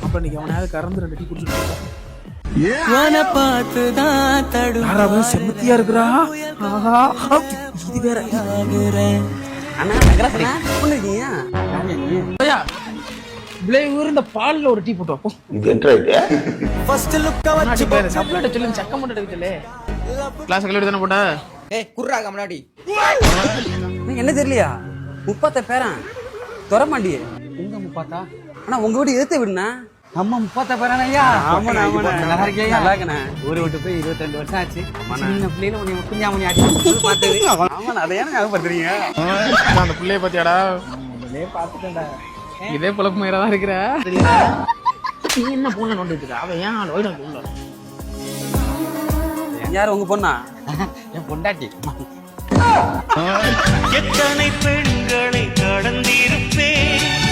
அப்ப நீங்க அவனாவது கறந்து 2 டீ குடிச்சுட்டு செமத்தியா இருக்கிறா. வேற இந்த பால்ல ஒரு டீ போட்டு வைப்போம். சக்க மட்டும் கிளாஸ் கல்லூரி தானே போட்ட முன்னாடி என்ன தெரியலையா? முப்பாத்த பேரன் துறமாண்டியே எங்க முப்பாத்தா? ஆனா உங்க வீடு எதிர்த்து விடுனா நம்ம முப்பாத்த பேரான ஐயா. ஆமா நல்லா இருக்கேன். நல்லா இருக்கேண்ணே. ஊரை விட்டு போய் 22 வருஷம் ஆச்சு. சின்ன பிள்ளையில உன்னை குஞ்சாமணி ஆச்சு பார்த்தது. ஆமா அதை ஏன்னா ஞாபகப்படுத்துறீங்க? அந்த பிள்ளைய பாத்தியாடா? பிள்ளைய பார்த்துட்டேன்டா. இதே பொழப்பு மாதிரிதான் தான் இருக்கிற. நீ என்ன பொண்ணு நோண்டிட்டு அவன் ஏன் யாரு உங்க பொண்ணா? என் பொண்டாட்டி. எத்தனை பெண்களை கடந்திருப்பேன்